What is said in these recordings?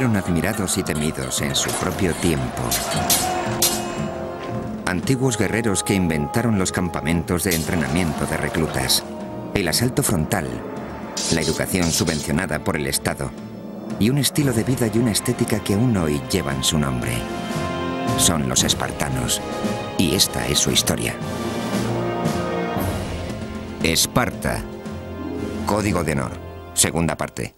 fueron admirados y temidos en su propio tiempo. Antiguos guerreros que inventaron los campamentos de entrenamiento de reclutas, el asalto frontal, la educación subvencionada por el Estado y un estilo de vida y una estética que aún hoy llevan su nombre. Son los espartanos, y esta es su historia. Esparta. Código de honor. Segunda parte.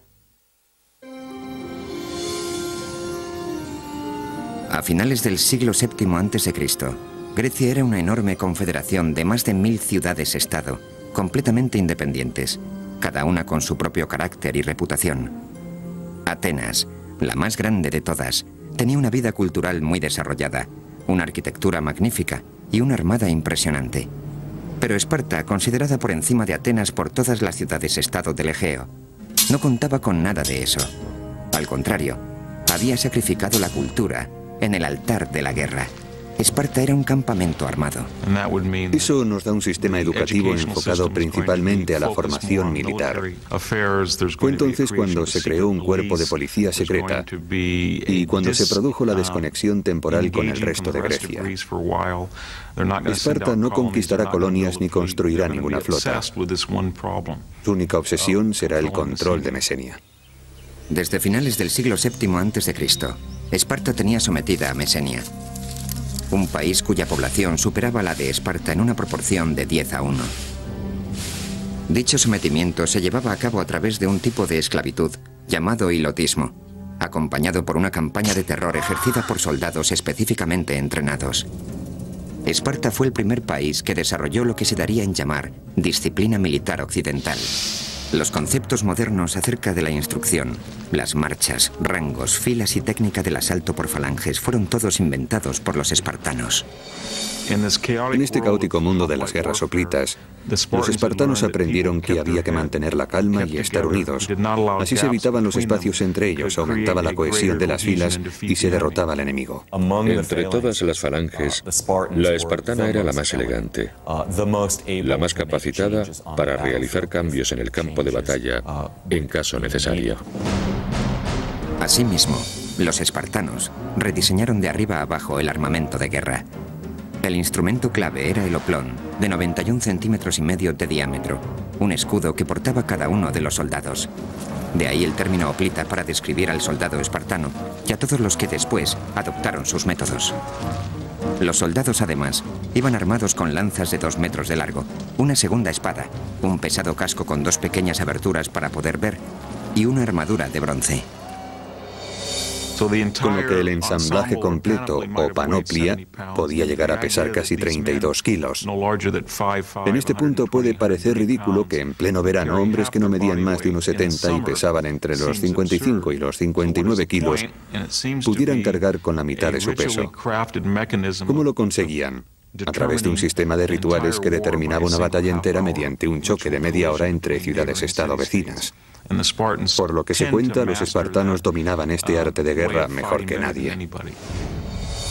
A finales del siglo VII a.C., Grecia era una enorme confederación de más de 1000 ciudades-estado, completamente independientes, cada una con su propio carácter y reputación. Atenas, la más grande de todas, tenía una vida cultural muy desarrollada, una arquitectura magnífica y una armada impresionante. Pero Esparta, considerada por encima de Atenas por todas las ciudades-estado del Egeo, no contaba con nada de eso. Al contrario, había sacrificado la cultura en el altar de la guerra. Esparta era un campamento armado. Eso nos da un sistema educativo enfocado principalmente a la formación militar. Fue entonces cuando se creó un cuerpo de policía secreta y cuando se produjo la desconexión temporal con el resto de Grecia. Esparta no conquistará colonias ni construirá ninguna flota. Su única obsesión será el control de Mesenia. Desde finales del siglo VII a.C., Esparta tenía sometida a Mesenia, un país cuya población superaba la de Esparta en una proporción de 10:1. Dicho sometimiento se llevaba a cabo a través de un tipo de esclavitud llamado hilotismo, acompañado por una campaña de terror ejercida por soldados específicamente entrenados. Esparta fue el primer país que desarrolló lo que se daría en llamar disciplina militar occidental. Los conceptos modernos acerca de la instrucción, las marchas, rangos, filas y técnica del asalto por falanges fueron todos inventados por los espartanos. En este caótico mundo de las guerras hoplitas, los espartanos aprendieron que había que mantener la calma y estar unidos. Así se evitaban los espacios entre ellos, aumentaba la cohesión de las filas y se derrotaba al enemigo. Entre todas las falanges, la espartana era la más elegante, la más capacitada para realizar cambios en el campo de batalla en caso necesario. Asimismo, los espartanos rediseñaron de arriba a abajo el armamento de guerra. El instrumento clave era el oplón, de 91 centímetros y medio de diámetro, un escudo que portaba cada uno de los soldados. De ahí el término hoplita para describir al soldado espartano y a todos los que después adoptaron sus métodos. Los soldados, además, iban armados con lanzas de 2 metros de largo, una segunda espada, un pesado casco con 2 pequeñas aberturas para poder ver y una armadura de bronce. Con lo que el ensamblaje completo, o panoplia, podía llegar a pesar casi 32 kilos. En este punto puede parecer ridículo que en pleno verano hombres que no medían más de unos 70 y pesaban entre los 55 y los 59 kilos pudieran cargar con la mitad de su peso. ¿Cómo lo conseguían? A través de un sistema de rituales que determinaba una batalla entera mediante un choque de media hora entre ciudades-estado vecinas. Por lo que se cuenta, los espartanos dominaban este arte de guerra mejor que nadie.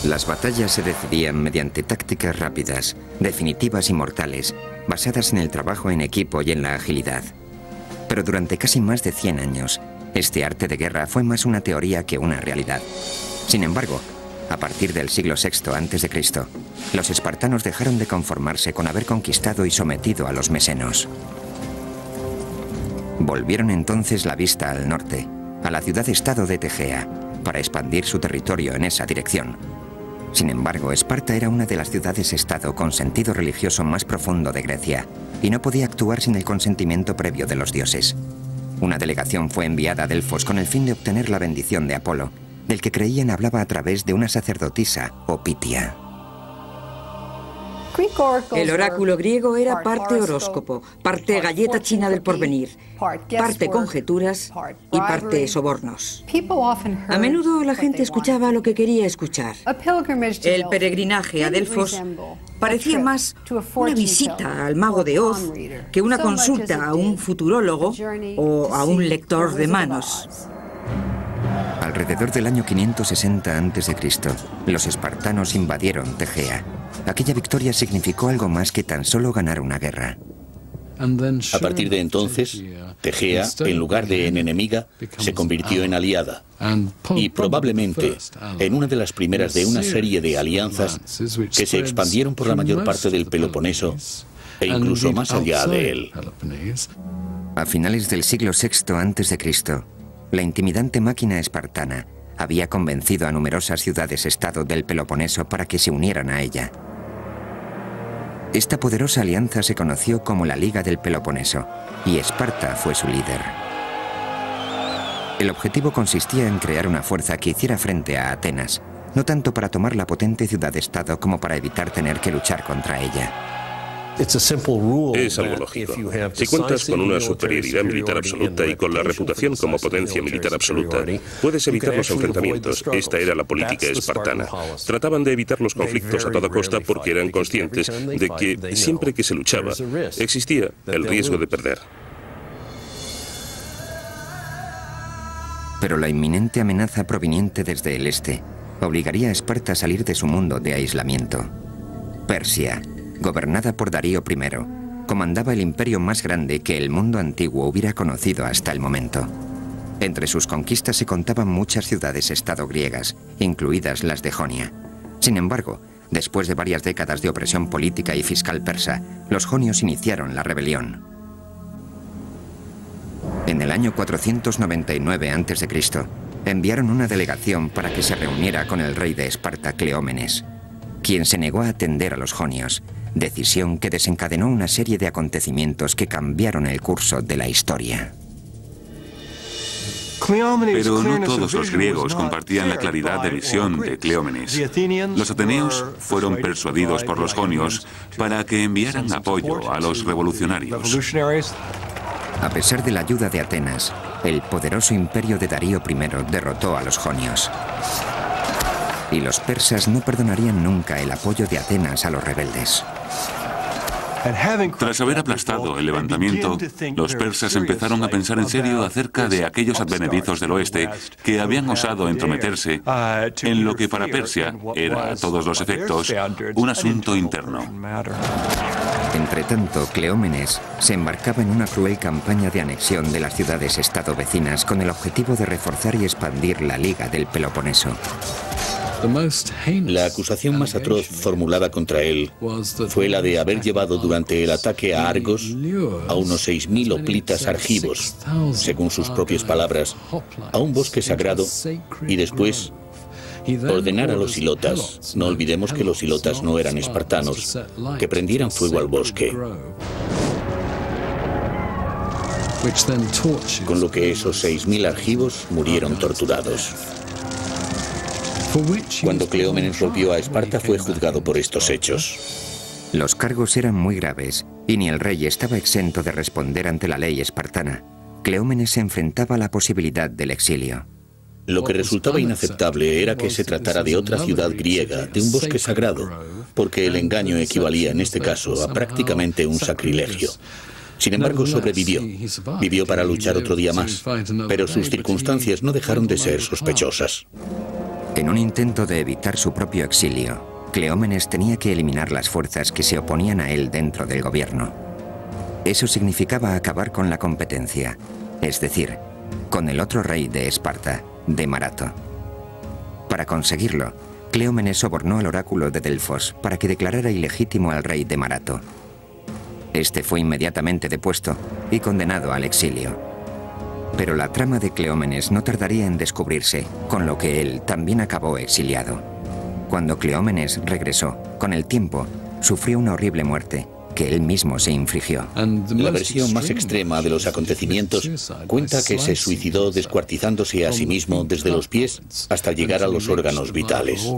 Las batallas se decidían mediante tácticas rápidas, definitivas y mortales, basadas en el trabajo en equipo y en la agilidad. Pero durante casi más de 100 años, este arte de guerra fue más una teoría que una realidad. Sin embargo, a partir del siglo VI a.C., los espartanos dejaron de conformarse con haber conquistado y sometido a los mesenos. Volvieron entonces la vista al norte, a la ciudad-estado de Tegea, para expandir su territorio en esa dirección. Sin embargo, Esparta era una de las ciudades-estado con sentido religioso más profundo de Grecia, y no podía actuar sin el consentimiento previo de los dioses. Una delegación fue enviada a Delfos con el fin de obtener la bendición de Apolo, del que creían hablaba a través de una sacerdotisa o Pitia. El oráculo griego era parte horóscopo, parte galleta china del porvenir, parte conjeturas y parte sobornos. A menudo la gente escuchaba lo que quería escuchar. El peregrinaje a Delfos parecía más una visita al mago de Oz que una consulta a un futurólogo o a un lector de manos. Alrededor del año 560 a.C., los espartanos invadieron Tegea. Aquella victoria significó algo más que tan solo ganar una guerra. A partir de entonces, Tegea, en lugar de en enemiga, se convirtió en aliada y probablemente en una de las primeras de una serie de alianzas que se expandieron por la mayor parte del Peloponeso e incluso más allá de él. A finales del siglo VI a.C., la intimidante máquina espartana había convencido a numerosas ciudades-estado del Peloponeso para que se unieran a ella. Esta poderosa alianza se conoció como la Liga del Peloponeso, y Esparta fue su líder. El objetivo consistía en crear una fuerza que hiciera frente a Atenas, no tanto para tomar la potente ciudad-estado como para evitar tener que luchar contra ella. Es algo lógico. Si cuentas con una superioridad militar absoluta y con la reputación como potencia militar absoluta, puedes evitar los enfrentamientos. Esta era la política espartana. Trataban de evitar los conflictos a toda costa porque eran conscientes de que siempre que se luchaba, existía el riesgo de perder. Pero la inminente amenaza proveniente desde el este obligaría a Esparta a salir de su mundo de aislamiento. Persia, gobernada por Darío I, comandaba el imperio más grande que el mundo antiguo hubiera conocido hasta el momento. Entre sus conquistas se contaban muchas ciudades-estado griegas, incluidas las de Jonia. Sin embargo, después de varias décadas de opresión política y fiscal persa, los jonios iniciaron la rebelión. En el año 499 a.C., enviaron una delegación para que se reuniera con el rey de Esparta, Cleómenes, quien se negó a atender a los jonios, decisión que desencadenó una serie de acontecimientos que cambiaron el curso de la historia. Pero no todos los griegos compartían la claridad de visión de Cleómenes. Los ateneos fueron persuadidos por los jonios para que enviaran apoyo a los revolucionarios. A pesar de la ayuda de Atenas, el poderoso imperio de Darío I derrotó a los jonios. Y los persas no perdonarían nunca el apoyo de Atenas a los rebeldes. Tras haber aplastado el levantamiento, los persas empezaron a pensar en serio acerca de aquellos advenedizos del oeste que habían osado entrometerse en lo que para Persia era, a todos los efectos, un asunto interno. Entretanto, Cleómenes se embarcaba en una cruel campaña de anexión de las ciudades-estado vecinas con el objetivo de reforzar y expandir la Liga del Peloponeso. La acusación más atroz formulada contra él fue la de haber llevado durante el ataque a Argos a unos 6.000 hoplitas argivos, según sus propias palabras, a un bosque sagrado y después ordenar a los hilotas, no olvidemos que los hilotas no eran espartanos, que prendieran fuego al bosque. Con lo que esos 6.000 argivos murieron torturados. Cuando Cleómenes volvió a Esparta fue juzgado por estos hechos. Los cargos eran muy graves y ni el rey estaba exento de responder ante la ley espartana. Cleómenes se enfrentaba a la posibilidad del exilio. Lo que resultaba inaceptable era que se tratara de otra ciudad griega, de un bosque sagrado, porque el engaño equivalía en este caso a prácticamente un sacrilegio. Sin embargo, sobrevivió. Vivió para luchar otro día más, pero sus circunstancias no dejaron de ser sospechosas. En un intento de evitar su propio exilio, Cleómenes tenía que eliminar las fuerzas que se oponían a él dentro del gobierno. Eso significaba acabar con la competencia, es decir, con el otro rey de Esparta, de Marato. Para conseguirlo, Cleómenes sobornó al oráculo de Delfos para que declarara ilegítimo al rey de Marato. Este fue inmediatamente depuesto y condenado al exilio. Pero la trama de Cleómenes no tardaría en descubrirse, con lo que él también acabó exiliado. Cuando Cleómenes regresó, con el tiempo, sufrió una horrible muerte que él mismo se infligió. La versión más extrema de los acontecimientos cuenta que se suicidó descuartizándose a sí mismo desde los pies hasta llegar a los órganos vitales.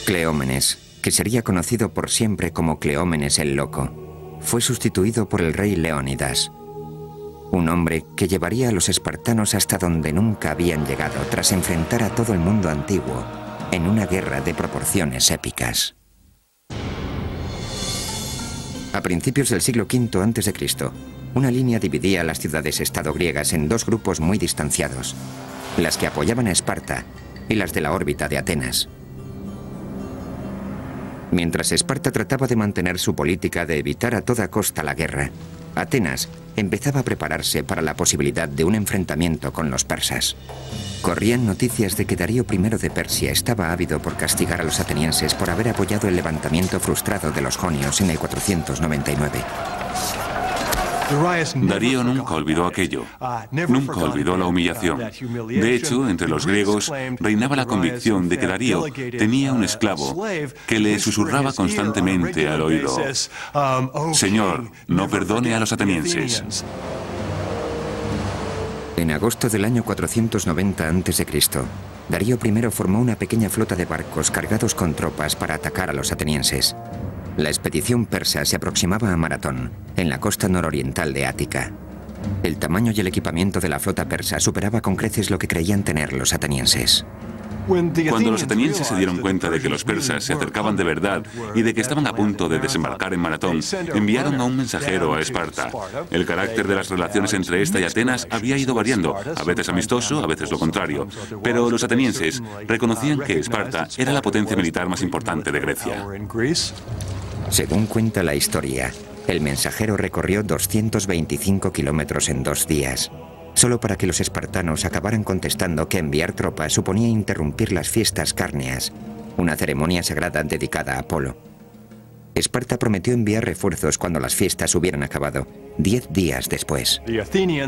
Cleómenes, que sería conocido por siempre como Cleómenes el Loco, fue sustituido por el rey Leónidas, un hombre que llevaría a los espartanos hasta donde nunca habían llegado tras enfrentar a todo el mundo antiguo en una guerra de proporciones épicas. A principios del siglo V a.C., una línea dividía las ciudades-estado griegas en dos grupos muy distanciados, las que apoyaban a Esparta y las de la órbita de Atenas. Mientras Esparta trataba de mantener su política de evitar a toda costa la guerra, Atenas empezaba a prepararse para la posibilidad de un enfrentamiento con los persas. Corrían noticias de que Darío I de Persia estaba ávido por castigar a los atenienses por haber apoyado el levantamiento frustrado de los jonios en el 499. Darío nunca olvidó aquello, nunca olvidó la humillación. De hecho, entre los griegos reinaba la convicción de que Darío tenía un esclavo que le susurraba constantemente al oído: Señor, no perdone a los atenienses. En agosto del año 490 a.C., Darío I formó una pequeña flota de barcos cargados con tropas para atacar a los atenienses. La expedición persa se aproximaba a Maratón, en la costa nororiental de Ática. El tamaño y el equipamiento de la flota persa superaba con creces lo que creían tener los atenienses. Cuando los atenienses se dieron cuenta de que los persas se acercaban de verdad y de que estaban a punto de desembarcar en Maratón, enviaron a un mensajero a Esparta. El carácter de las relaciones entre esta y Atenas había ido variando, a veces amistoso, a veces lo contrario. Pero los atenienses reconocían que Esparta era la potencia militar más importante de Grecia. Según cuenta la historia, el mensajero recorrió 225 kilómetros en 2 días, solo para que los espartanos acabaran contestando que enviar tropas suponía interrumpir las fiestas cárneas, una ceremonia sagrada dedicada a Apolo. Esparta prometió enviar refuerzos cuando las fiestas hubieran acabado, 10 días después.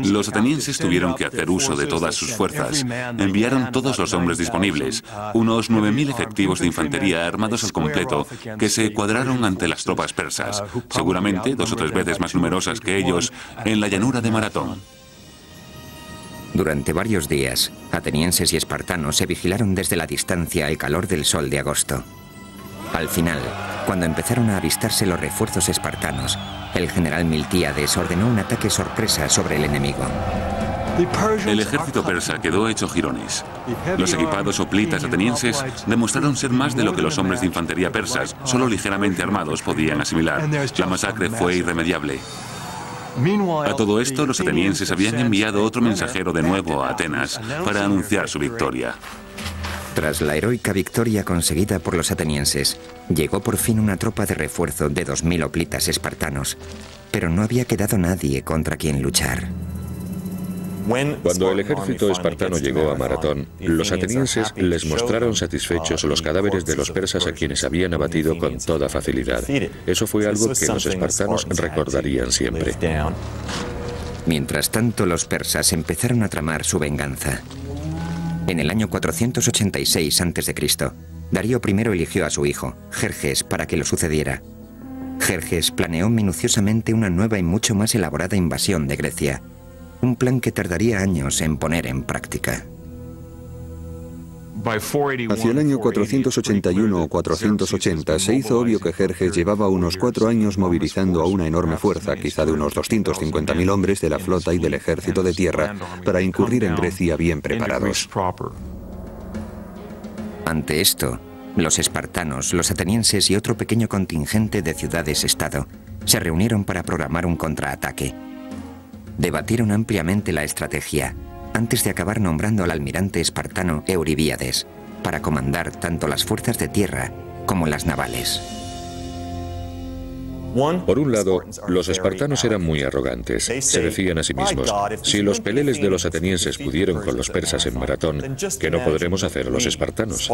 Los atenienses tuvieron que hacer uso de todas sus fuerzas. Enviaron todos los hombres disponibles, unos 9.000 efectivos de infantería armados al completo, que se cuadraron ante las tropas persas, seguramente 2 o 3 veces más numerosas que ellos, en la llanura de Maratón. Durante varios días, atenienses y espartanos se vigilaron desde la distancia al calor del sol de agosto. Al final, cuando empezaron a avistarse los refuerzos espartanos, el general Miltíades ordenó un ataque sorpresa sobre el enemigo. El ejército persa quedó hecho jirones. Los equipados hoplitas atenienses demostraron ser más de lo que los hombres de infantería persas, solo ligeramente armados, podían asimilar. La masacre fue irremediable. A todo esto, los atenienses habían enviado otro mensajero de nuevo a Atenas para anunciar su victoria. Tras la heroica victoria conseguida por los atenienses, llegó por fin una tropa de refuerzo de 2.000 hoplitas espartanos, pero no había quedado nadie contra quien luchar. Cuando el ejército espartano llegó a Maratón, los atenienses les mostraron satisfechos los cadáveres de los persas a quienes habían abatido con toda facilidad. Eso fue algo que los espartanos recordarían siempre. Mientras tanto, los persas empezaron a tramar su venganza. En el año 486 a.C., Darío I eligió a su hijo, Jerjes, para que lo sucediera. Jerjes planeó minuciosamente una nueva y mucho más elaborada invasión de Grecia, un plan que tardaría años en poner en práctica. Hacia el año 481 o 480 se hizo obvio que Jerjes llevaba unos 4 años movilizando a una enorme fuerza, quizá de unos 250.000 hombres de la flota y del ejército de tierra, para incurrir en Grecia bien preparados. Ante esto, los espartanos, los atenienses y otro pequeño contingente de ciudades-estado se reunieron para programar un contraataque. Debatieron ampliamente la estrategia, antes de acabar nombrando al almirante espartano Euribíades para comandar tanto las fuerzas de tierra como las navales. Por un lado, los espartanos eran muy arrogantes. Se decían a sí mismos: si los peleles de los atenienses pudieron con los persas en Maratón, ¿qué no podremos hacer los espartanos?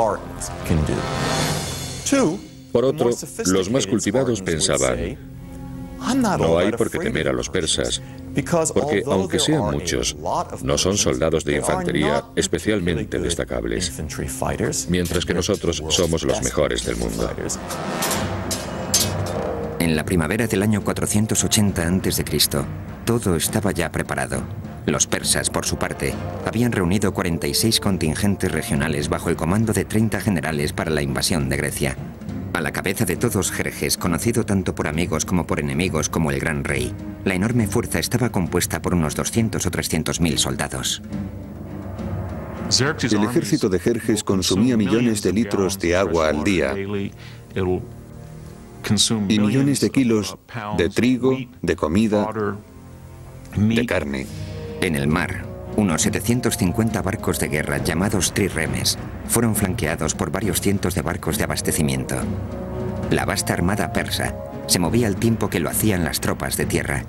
Por otro, los más cultivados pensaban: no hay por qué temer a los persas, porque aunque sean muchos, no son soldados de infantería especialmente destacables, mientras que nosotros somos los mejores del mundo. En la primavera del año 480 a.C., todo estaba ya preparado. Los persas, por su parte, habían reunido 46 contingentes regionales bajo el comando de 30 generales para la invasión de Grecia. A la cabeza de todos Jerjes, conocido tanto por amigos como por enemigos como el Gran Rey, la enorme fuerza estaba compuesta por unos 200 o 300.000 soldados. El ejército de Jerjes consumía millones de litros de agua al día y millones de kilos de trigo, de comida, de carne. En el mar, unos 750 barcos de guerra llamados triremes fueron flanqueados por varios cientos de barcos de abastecimiento. La vasta armada persa se movía al tiempo que lo hacían las tropas de tierra.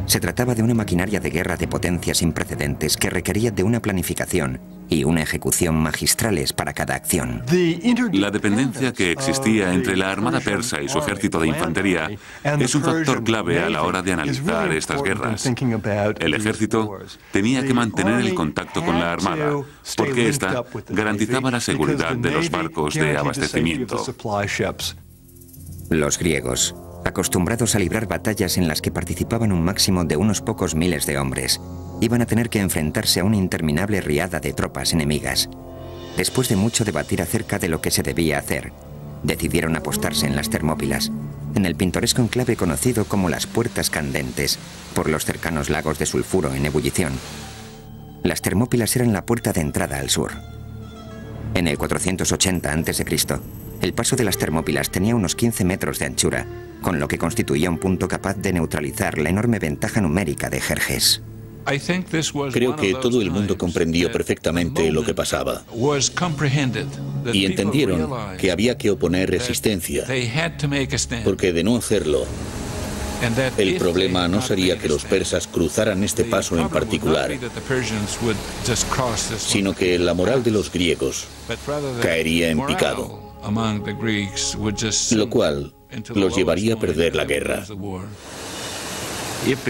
Se trataba de una maquinaria de guerra de potencia sin precedentes que requería de una planificación y una ejecución magistrales para cada acción. La dependencia que existía entre la armada persa y su ejército de infantería es un factor clave a la hora de analizar estas guerras. El ejército tenía que mantener el contacto con la armada, porque ésta garantizaba la seguridad de los barcos de abastecimiento. Los griegos, acostumbrados a librar batallas en las que participaban un máximo de unos pocos miles de hombres, iban a tener que enfrentarse a una interminable riada de tropas enemigas. Después de mucho debatir acerca de lo que se debía hacer, decidieron apostarse en las Termópilas, en el pintoresco enclave conocido como las Puertas Candentes, por los cercanos lagos de sulfuro en ebullición. Las Termópilas eran la puerta de entrada al sur. En el 480 a.C., el paso de las Termópilas tenía unos 15 metros de anchura, con lo que constituía un punto capaz de neutralizar la enorme ventaja numérica de Jerjes. Creo que todo el mundo comprendió perfectamente lo que pasaba y entendieron que había que oponer resistencia, porque de no hacerlo, el problema no sería que los persas cruzaran este paso en particular, sino que la moral de los griegos caería en picado, lo cual los llevaría a perder la guerra.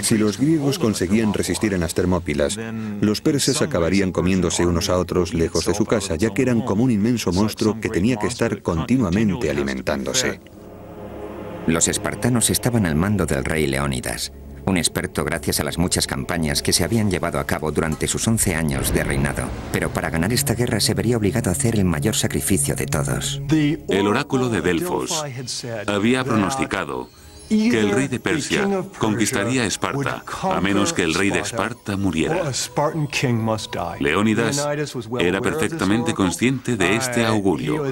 Si los griegos conseguían resistir en las Termópilas, los persas acabarían comiéndose unos a otros lejos de su casa, ya que eran como un inmenso monstruo que tenía que estar continuamente alimentándose. Los espartanos estaban al mando del rey Leónidas, un experto gracias a las muchas campañas que se habían llevado a cabo durante sus 11 años de reinado. Pero para ganar esta guerra se vería obligado a hacer el mayor sacrificio de todos. El oráculo de Delfos había pronosticado que el rey de Persia conquistaría Esparta, a menos que el rey de Esparta muriera. Leónidas era perfectamente consciente de este augurio,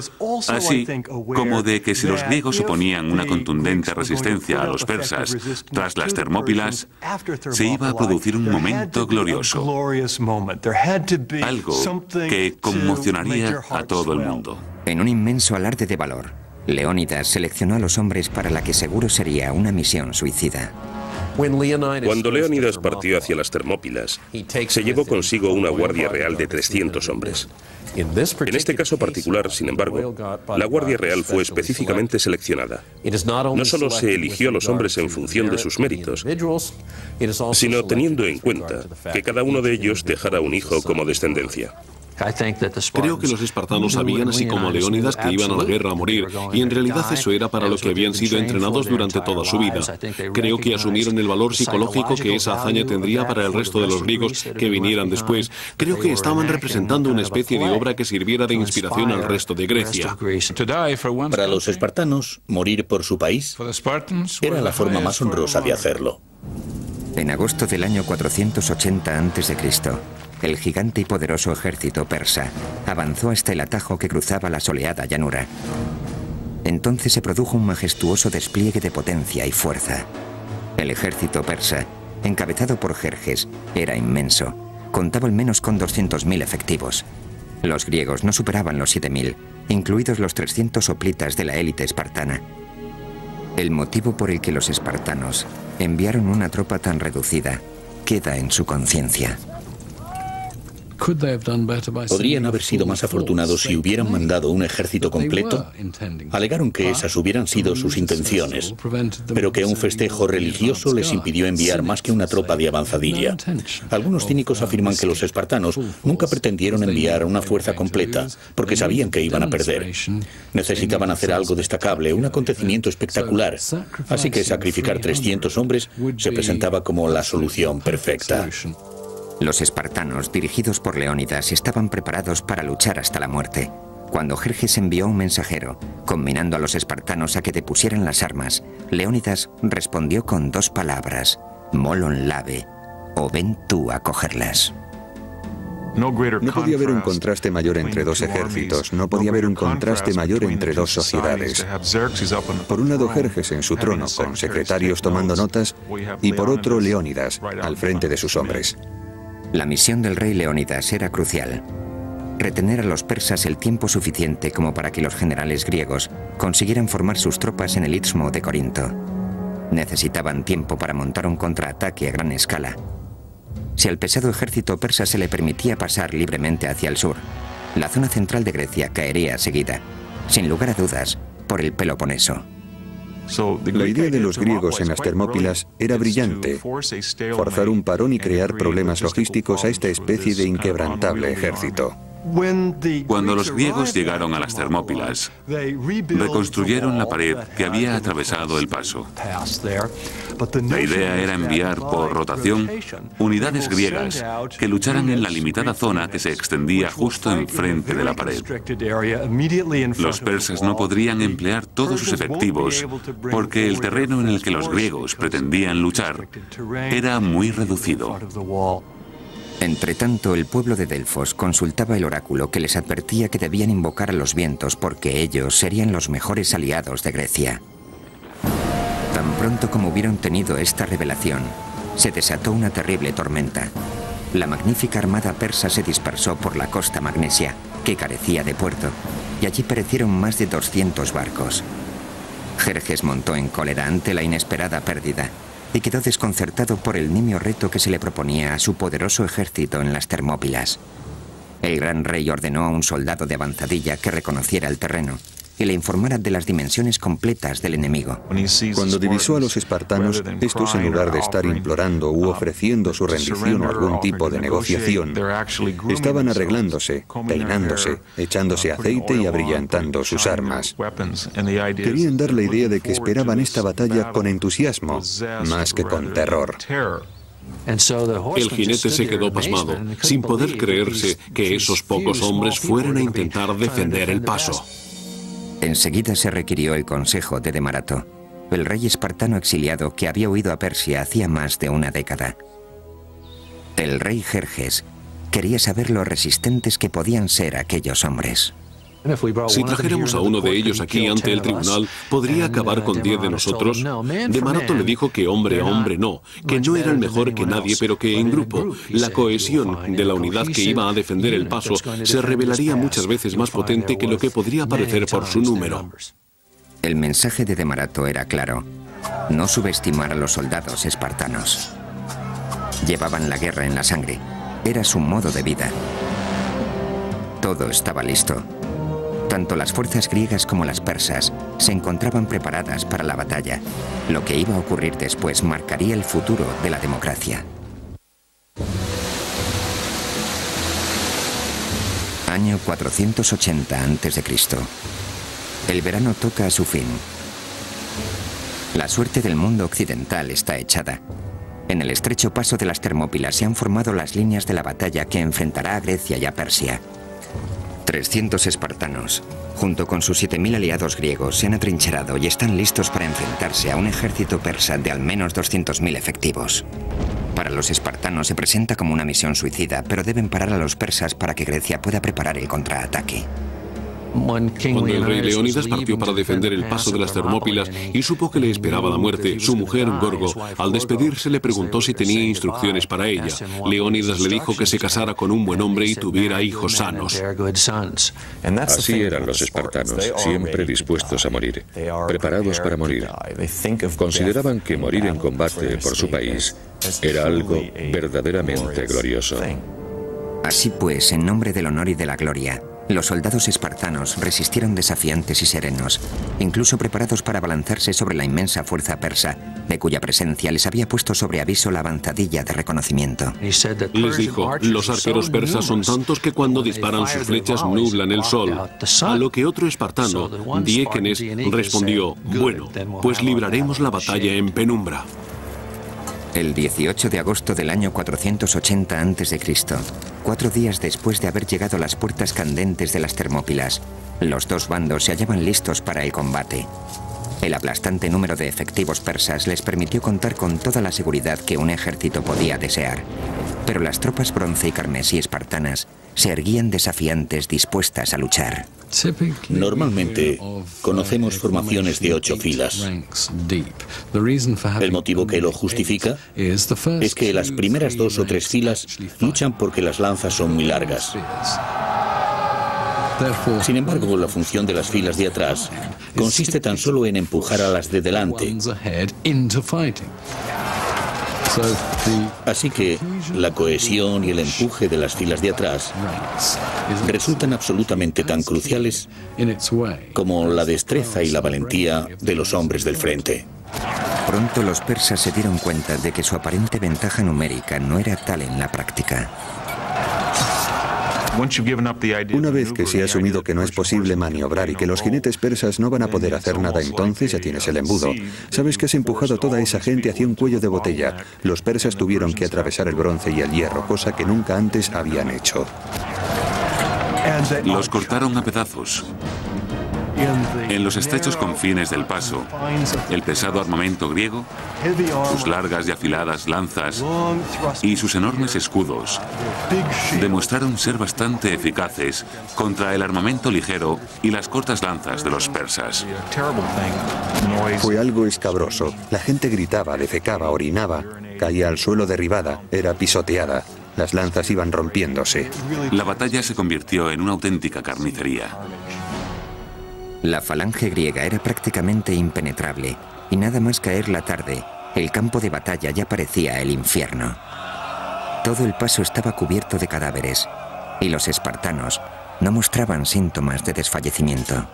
así como de que si los griegos oponían una contundente resistencia a los persas tras las Termópilas, se iba a producir un momento glorioso, algo que conmocionaría a todo el mundo. En un inmenso alarde de valor, Leónidas seleccionó a los hombres para la que seguro sería una misión suicida. Cuando Leónidas partió hacia las Termópilas, se llevó consigo una guardia real de 300 hombres. En este caso particular, sin embargo, la Guardia Real fue específicamente seleccionada. No solo se eligió a los hombres en función de sus méritos, sino teniendo en cuenta que cada uno de ellos dejara un hijo como descendencia. Creo que los espartanos sabían, así como Leónidas, que iban a la guerra a morir, y en realidad eso era para lo que habían sido entrenados durante toda su vida. Creo que asumieron el valor psicológico que esa hazaña tendría para el resto de los griegos que vinieran después. Creo que estaban representando una especie de obra que sirviera de inspiración al resto de Grecia. Para los espartanos, morir por su país era la forma más honrosa de hacerlo. En agosto del año 480 a.C., el gigante y poderoso ejército persa avanzó hasta el atajo que cruzaba la soleada llanura. Entonces se produjo un majestuoso despliegue de potencia y fuerza. El ejército persa, encabezado por Jerjes, era inmenso. Contaba al menos con 200.000 efectivos. Los griegos no superaban los 7.000, incluidos los 300 hoplitas de la élite espartana. El motivo por el que los espartanos enviaron una tropa tan reducida queda en su conciencia. ¿Podrían haber sido más afortunados si hubieran mandado un ejército completo? Alegaron que esas hubieran sido sus intenciones, pero que un festejo religioso les impidió enviar más que una tropa de avanzadilla. Algunos cínicos afirman que los espartanos nunca pretendieron enviar una fuerza completa, porque sabían que iban a perder. Necesitaban hacer algo destacable, un acontecimiento espectacular, así que sacrificar 300 hombres se presentaba como la solución perfecta. Los espartanos, dirigidos por Leónidas, estaban preparados para luchar hasta la muerte. Cuando Jerjes envió un mensajero, combinando a los espartanos a que depusieran las armas, Leónidas respondió con 2 palabras: molon lave, o ven tú a cogerlas. No podía haber un contraste mayor entre dos ejércitos, no podía haber un contraste mayor entre dos sociedades. Por un lado, Jerjes en su trono, con secretarios tomando notas, y por otro, Leónidas, al frente de sus hombres. La misión del rey Leónidas era crucial. retener a los persas el tiempo suficiente como para que los generales griegos consiguieran formar sus tropas en el istmo de Corinto. Necesitaban tiempo para montar un contraataque a gran escala. Si al pesado ejército persa se le permitía pasar libremente hacia el sur, la zona central de Grecia caería seguida, sin lugar a dudas, por el Peloponeso. La idea de los griegos en las Termópilas era brillante: forzar un parón y crear problemas logísticos a esta especie de inquebrantable ejército. Cuando los griegos llegaron a las Termópilas, reconstruyeron la pared que había atravesado el paso. La idea era enviar por rotación unidades griegas que lucharan en la limitada zona que se extendía justo enfrente de la pared. Los persas no podrían emplear todos sus efectivos porque el terreno en el que los griegos pretendían luchar era muy reducido. Entretanto, el pueblo de Delfos consultaba el oráculo que les advertía que debían invocar a los vientos porque ellos serían los mejores aliados de Grecia. Tan pronto como hubieron tenido esta revelación, se desató una terrible tormenta. La magnífica armada persa se dispersó por la costa magnesia, que carecía de puerto, y allí perecieron más de 200 barcos. Jerjes montó en cólera ante la inesperada pérdida y quedó desconcertado por el nimio reto que se le proponía a su poderoso ejército en las Termópilas. El gran rey ordenó a un soldado de avanzadilla que reconociera el terreno y le informara de las dimensiones completas del enemigo. Cuando divisó a los espartanos, estos, en lugar de estar implorando u ofreciendo su rendición o algún tipo de negociación, estaban arreglándose, peinándose, echándose aceite y abrillantando sus armas. Querían dar la idea de que esperaban esta batalla con entusiasmo, más que con terror. El jinete se quedó pasmado, sin poder creerse que esos pocos hombres fueran a intentar defender el paso. Enseguida se requirió el consejo de Demarato, el rey espartano exiliado que había huido a Persia hacía más de una década. El rey Jerjes quería saber lo resistentes que podían ser aquellos hombres. Si trajéramos a uno de ellos aquí ante el tribunal, podría acabar con 10 de nosotros. Demarato le dijo que hombre a hombre no, que no era el mejor que nadie, pero que en grupo, la cohesión de la unidad que iba a defender el paso se revelaría muchas veces más potente que lo que podría parecer por su número. El mensaje de Demarato era claro: no subestimar a los soldados espartanos. Llevaban la guerra en la sangre, era su modo de vida. Todo estaba listo. Tanto las fuerzas griegas como las persas se encontraban preparadas para la batalla. Lo que iba a ocurrir después marcaría el futuro de la democracia. Año 480 a.C. El verano toca a su fin. La suerte del mundo occidental está echada. En el estrecho paso de las Termópilas se han formado las líneas de la batalla que enfrentará a Grecia y a Persia. 300 espartanos, junto con sus 7.000 aliados griegos, se han atrincherado y están listos para enfrentarse a un ejército persa de al menos 200.000 efectivos. Para los espartanos se presenta como una misión suicida, pero deben parar a los persas para que Grecia pueda preparar el contraataque. Cuando el rey Leónidas partió para defender el paso de las Termópilas y supo que le esperaba la muerte, su mujer, Gorgo, al despedirse le preguntó si tenía instrucciones para ella. Leónidas le dijo que se casara con un buen hombre y tuviera hijos sanos. Así eran los espartanos, siempre dispuestos a morir, preparados para morir. Consideraban que morir en combate por su país era algo verdaderamente glorioso. Así pues, en nombre del honor y de la gloria, los soldados espartanos resistieron desafiantes y serenos, incluso preparados para abalanzarse sobre la inmensa fuerza persa, de cuya presencia les había puesto sobre aviso la avanzadilla de reconocimiento. Les dijo: los arqueros persas son tantos que cuando disparan sus flechas nublan el sol. A lo que otro espartano, Diéquenes, respondió: bueno, pues libraremos la batalla en penumbra. El 18 de agosto del año 480 a.C., 4 días después de haber llegado a las puertas candentes de las Termópilas, los dos bandos se hallaban listos para el combate. El aplastante número de efectivos persas les permitió contar con toda la seguridad que un ejército podía desear. Pero las tropas bronce y carmesí espartanas se erguían desafiantes, dispuestas a luchar. Normalmente conocemos formaciones de 8 filas. El motivo que lo justifica es que las primeras 2 o 3 filas luchan porque las lanzas son muy largas. Sin embargo, la función de las filas de atrás consiste tan solo en empujar a las de delante. Así que la cohesión y el empuje de las filas de atrás resultan absolutamente tan cruciales como la destreza y la valentía de los hombres del frente. Pronto los persas se dieron cuenta de que su aparente ventaja numérica no era tal en la práctica. Una vez que se ha asumido que no es posible maniobrar y que los jinetes persas no van a poder hacer nada, entonces ya tienes el embudo. Sabes que has empujado a toda esa gente hacia un cuello de botella. Los persas tuvieron que atravesar el bronce y el hierro, cosa que nunca antes habían hecho. Los cortaron a pedazos. En los estrechos confines del paso, el pesado armamento griego, sus largas y afiladas lanzas y sus enormes escudos demostraron ser bastante eficaces contra el armamento ligero y las cortas lanzas de los persas. Fue algo escabroso. La gente gritaba, defecaba, orinaba, caía al suelo derribada, era pisoteada. Las lanzas iban rompiéndose. La batalla se convirtió en una auténtica carnicería. La falange griega era prácticamente impenetrable, y nada más caer la tarde, el campo de batalla ya parecía el infierno. Todo el paso estaba cubierto de cadáveres, y los espartanos no mostraban síntomas de desfallecimiento.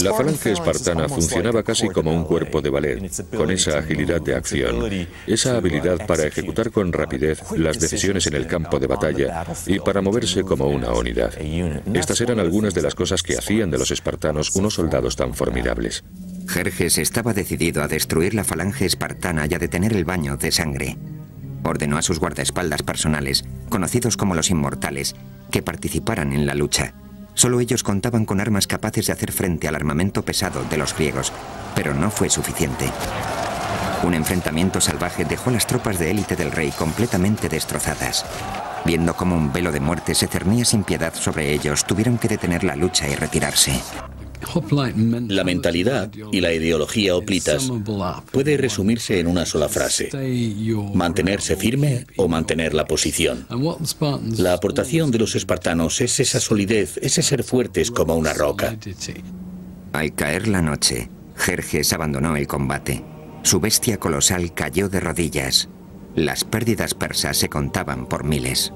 La falange espartana funcionaba casi como un cuerpo de ballet, con esa agilidad de acción, esa habilidad para ejecutar con rapidez las decisiones en el campo de batalla y para moverse como una unidad. Estas eran algunas de las cosas que hacían de los espartanos unos soldados tan formidables. Jerjes estaba decidido a destruir la falange espartana y a detener el baño de sangre. Ordenó a sus guardaespaldas personales, conocidos como los inmortales, que participaran en la lucha. Solo ellos contaban con armas capaces de hacer frente al armamento pesado de los griegos, pero no fue suficiente. Un enfrentamiento salvaje dejó a las tropas de élite del rey completamente destrozadas. Viendo cómo un velo de muerte se cernía sin piedad sobre ellos, tuvieron que detener la lucha y retirarse. La mentalidad y la ideología hoplitas puede resumirse en una sola frase: mantenerse firme o mantener la posición. La aportación de los espartanos es esa solidez, ese ser fuertes como una roca. Al caer la noche, Jerjes abandonó el combate. Su bestia colosal cayó de rodillas. Las pérdidas persas se contaban por miles.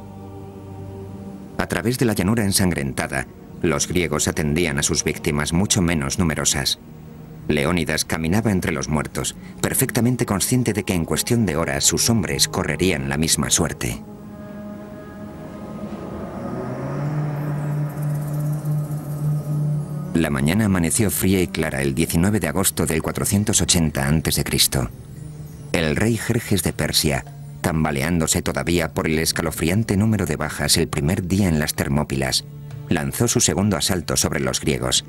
A través de la llanura ensangrentada, los griegos atendían a sus víctimas mucho menos numerosas. Leónidas caminaba entre los muertos, perfectamente consciente de que en cuestión de horas sus hombres correrían la misma suerte. La mañana amaneció fría y clara el 19 de agosto del 480 a.C. El rey Jerjes de Persia, tambaleándose todavía por el escalofriante número de bajas el primer día en las Termópilas, lanzó su segundo asalto sobre los griegos.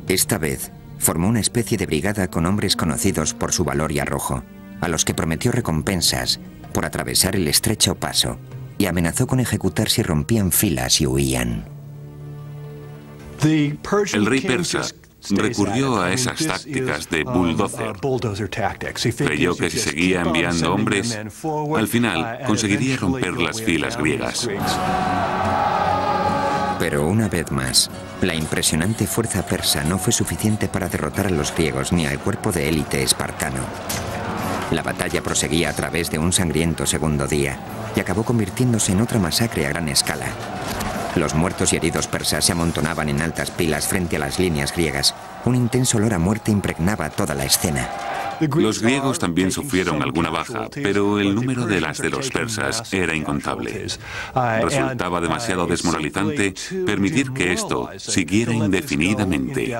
Esta vez, formó una especie de brigada con hombres conocidos por su valor y arrojo, a los que prometió recompensas por atravesar el estrecho paso, y amenazó con ejecutar si rompían filas y huían. El rey persa recurrió a esas tácticas de bulldozer. Creyó que si seguía enviando hombres, al final conseguiría romper las filas griegas. Pero una vez más, la impresionante fuerza persa no fue suficiente para derrotar a los griegos ni al cuerpo de élite espartano. La batalla proseguía a través de un sangriento segundo día y acabó convirtiéndose en otra masacre a gran escala. Los muertos y heridos persas se amontonaban en altas pilas frente a las líneas griegas. Un intenso olor a muerte impregnaba toda la escena. Los griegos también sufrieron alguna baja, pero el número de las de los persas era incontable. Resultaba demasiado desmoralizante permitir que esto siguiera indefinidamente.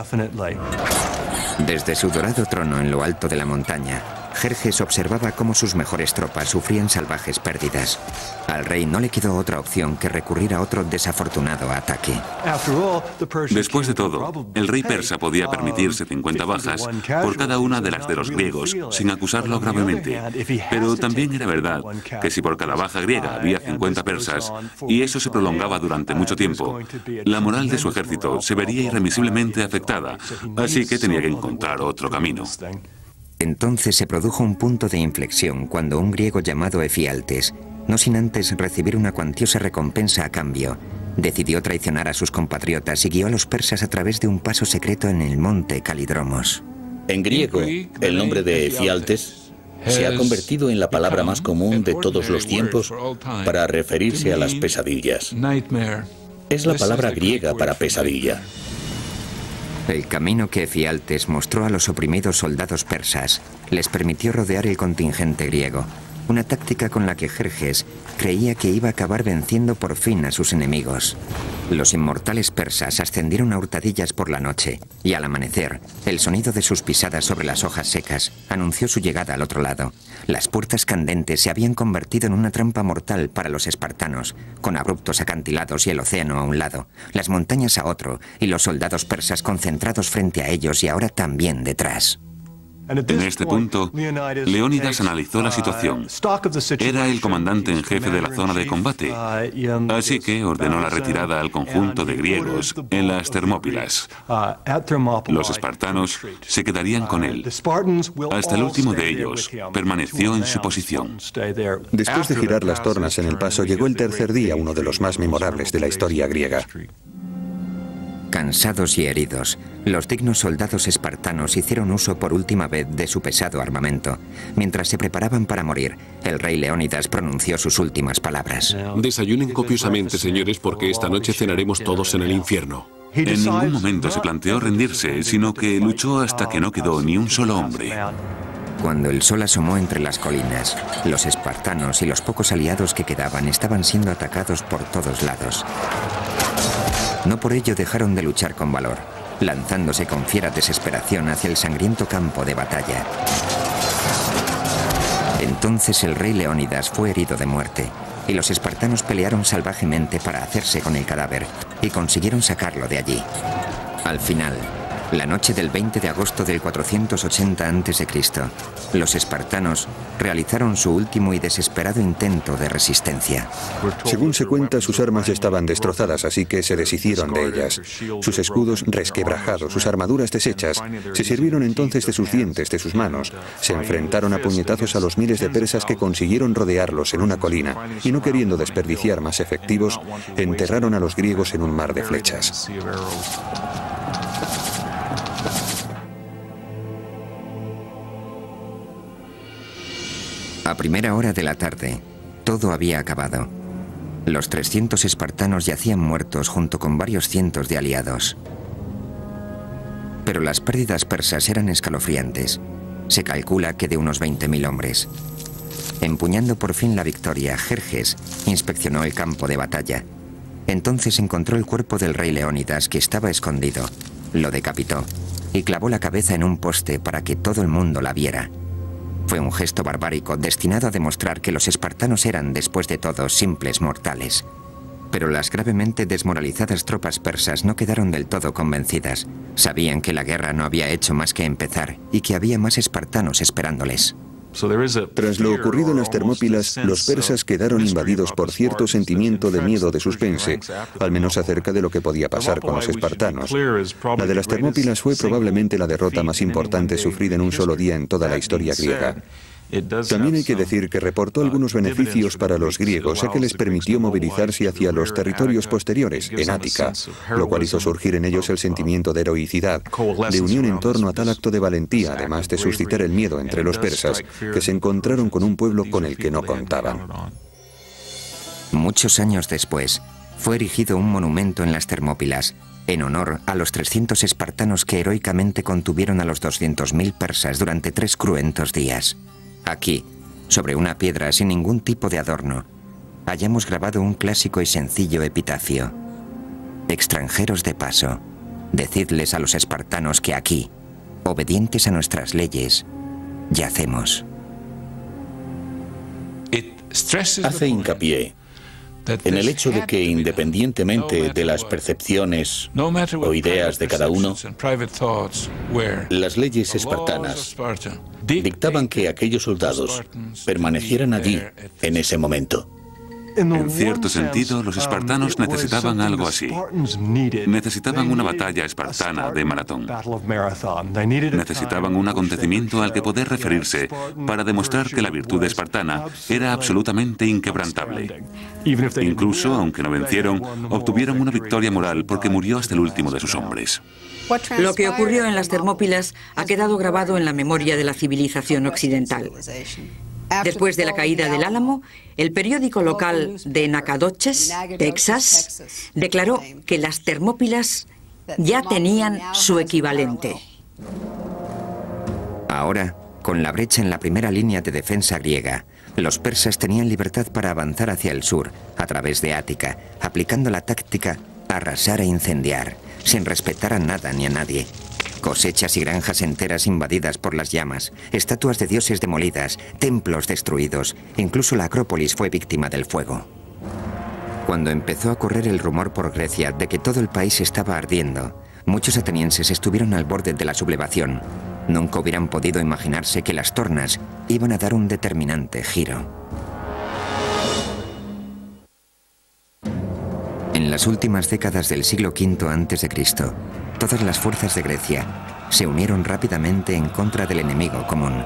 Desde su dorado trono en lo alto de la montaña, Jerjes observaba cómo sus mejores tropas sufrían salvajes pérdidas. Al rey no le quedó otra opción que recurrir a otro desafortunado ataque. Después de todo, el rey persa podía permitirse 50 bajas por cada una de las de los griegos sin acusarlo gravemente. Pero también era verdad que si por cada baja griega había 50 persas y eso se prolongaba durante mucho tiempo, la moral de su ejército se vería irremisiblemente afectada, así que tenía que encontrar otro camino. Entonces se produjo un punto de inflexión cuando un griego llamado Efialtes, no sin antes recibir una cuantiosa recompensa a cambio, Decidió traicionar a sus compatriotas y guió a los persas a través de un paso secreto en el monte Calidromos. En griego, el nombre de Efialtes se ha convertido en la palabra más común de todos los tiempos para referirse a las pesadillas. Es la palabra griega para pesadilla. El camino que Efialtes mostró a los oprimidos soldados persas les permitió rodear el contingente griego, una táctica con la que Jerjes creía que iba a acabar venciendo por fin a sus enemigos. Los inmortales persas ascendieron a hurtadillas por la noche, y al amanecer, el sonido de sus pisadas sobre las hojas secas anunció su llegada al otro lado. Las puertas candentes se habían convertido en una trampa mortal para los espartanos, con abruptos acantilados y el océano a un lado, las montañas a otro, y los soldados persas concentrados frente a ellos y ahora también detrás. En este punto, Leónidas analizó la situación. Era el comandante en jefe de la zona de combate, así que ordenó la retirada al conjunto de griegos en las Termópilas. Los espartanos se quedarían con él. Hasta el último de ellos permaneció en su posición. Después de girar las tornas en el paso, llegó el tercer día, uno de los más memorables de la historia griega. Cansados y heridos, los dignos soldados espartanos hicieron uso por última vez de su pesado armamento. Mientras se preparaban para morir, el rey Leónidas pronunció sus últimas palabras. Desayunen copiosamente, señores, porque esta noche cenaremos todos en el infierno. En ningún momento se planteó rendirse, sino que luchó hasta que no quedó ni un solo hombre. Cuando el sol asomó entre las colinas, los espartanos y los pocos aliados que quedaban estaban siendo atacados por todos lados. No por ello dejaron de luchar con valor, lanzándose con fiera desesperación hacia el sangriento campo de batalla. Entonces el rey Leónidas fue herido de muerte, y los espartanos pelearon salvajemente para hacerse con el cadáver, y consiguieron sacarlo de allí. Al final, la noche del 20 de agosto del 480 a.C., los espartanos realizaron su último y desesperado intento de resistencia. Según se cuenta, sus armas estaban destrozadas, así que se deshicieron de ellas. Sus escudos resquebrajados, sus armaduras deshechas. Se sirvieron entonces de sus dientes, de sus manos. Se enfrentaron a puñetazos a los miles de persas que consiguieron rodearlos en una colina, y no queriendo desperdiciar más efectivos, enterraron a los griegos en un mar de flechas. A primera hora de la tarde, todo había acabado. Los 300 espartanos yacían muertos junto con varios cientos de aliados. Pero las pérdidas persas eran escalofriantes. Se calcula que de unos 20.000 hombres. Empuñando por fin la victoria, Jerjes inspeccionó el campo de batalla. Entonces encontró el cuerpo del rey Leónidas, que estaba escondido. Lo decapitó y clavó la cabeza en un poste para que todo el mundo la viera. Fue un gesto barbárico destinado a demostrar que los espartanos eran, después de todo, simples mortales. Pero las gravemente desmoralizadas tropas persas no quedaron del todo convencidas. Sabían que la guerra no había hecho más que empezar y que había más espartanos esperándoles. Tras lo ocurrido en las Termópilas, los persas quedaron invadidos por cierto sentimiento de miedo de suspense, al menos acerca de lo que podía pasar con los espartanos. La de las Termópilas fue probablemente la derrota más importante sufrida en un solo día en toda la historia griega. También hay que decir que reportó algunos beneficios para los griegos, ya que les permitió movilizarse hacia los territorios posteriores, en Ática, lo cual hizo surgir en ellos el sentimiento de heroicidad, de unión en torno a tal acto de valentía, además de suscitar el miedo entre los persas, que se encontraron con un pueblo con el que no contaban. Muchos años después, fue erigido un monumento en las Termópilas, en honor a los 300 espartanos que heroicamente contuvieron a los 200.000 persas durante 3 cruentos días. Aquí, sobre una piedra sin ningún tipo de adorno, hayamos grabado un clásico y sencillo epitafio. Extranjeros de paso, decidles a los espartanos que aquí, obedientes a nuestras leyes, yacemos. Hace hincapié en el hecho de que, independientemente de las percepciones o ideas de cada uno, las leyes espartanas dictaban que aquellos soldados permanecieran allí en ese momento. En cierto sentido, los espartanos necesitaban algo así. Necesitaban una batalla espartana de maratón. Necesitaban un acontecimiento al que poder referirse para demostrar que la virtud espartana era absolutamente inquebrantable. Incluso, aunque no vencieron, obtuvieron una victoria moral porque murió hasta el último de sus hombres. Lo que ocurrió en las Termópilas ha quedado grabado en la memoria de la civilización occidental. Después de la caída del Álamo, el periódico local de Nacogdoches, Texas, declaró que las Termópilas ya tenían su equivalente. Ahora, con la brecha en la primera línea de defensa griega, los persas tenían libertad para avanzar hacia el sur, a través de Ática, aplicando la táctica arrasar e incendiar, sin respetar a nada ni a nadie. Cosechas y granjas enteras invadidas por las llamas, estatuas de dioses demolidas, templos destruidos, incluso la Acrópolis fue víctima del fuego. Cuando empezó a correr el rumor por Grecia de que todo el país estaba ardiendo, muchos atenienses estuvieron al borde de la sublevación. Nunca hubieran podido imaginarse que las tornas iban a dar un determinante giro. En las últimas décadas del siglo V a.C., todas las fuerzas de Grecia se unieron rápidamente en contra del enemigo común,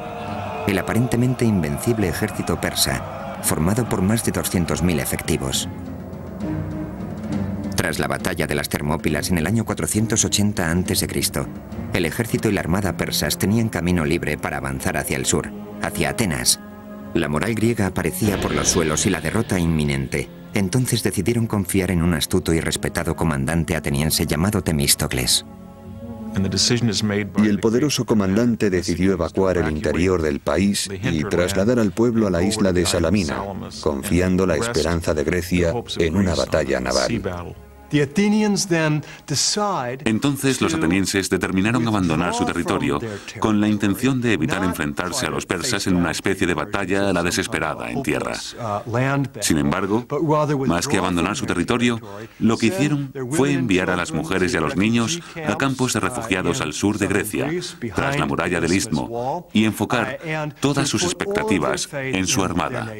el aparentemente invencible ejército persa, formado por más de 200.000 efectivos. Tras la batalla de las Termópilas en el año 480 a.C., el ejército y la armada persas tenían camino libre para avanzar hacia el sur, hacia Atenas. La moral griega aparecía por los suelos y la derrota inminente. Entonces decidieron confiar en un astuto y respetado comandante ateniense llamado Temístocles. Y el poderoso comandante decidió evacuar el interior del país y trasladar al pueblo a la isla de Salamina, confiando la esperanza de Grecia en una batalla naval. Entonces los atenienses determinaron abandonar su territorio con la intención de evitar enfrentarse a los persas en una especie de batalla a la desesperada en tierra. Sin embargo, más que abandonar su territorio, lo que hicieron fue enviar a las mujeres y a los niños a campos de refugiados al sur de Grecia, tras la muralla del Istmo, y enfocar todas sus expectativas en su armada.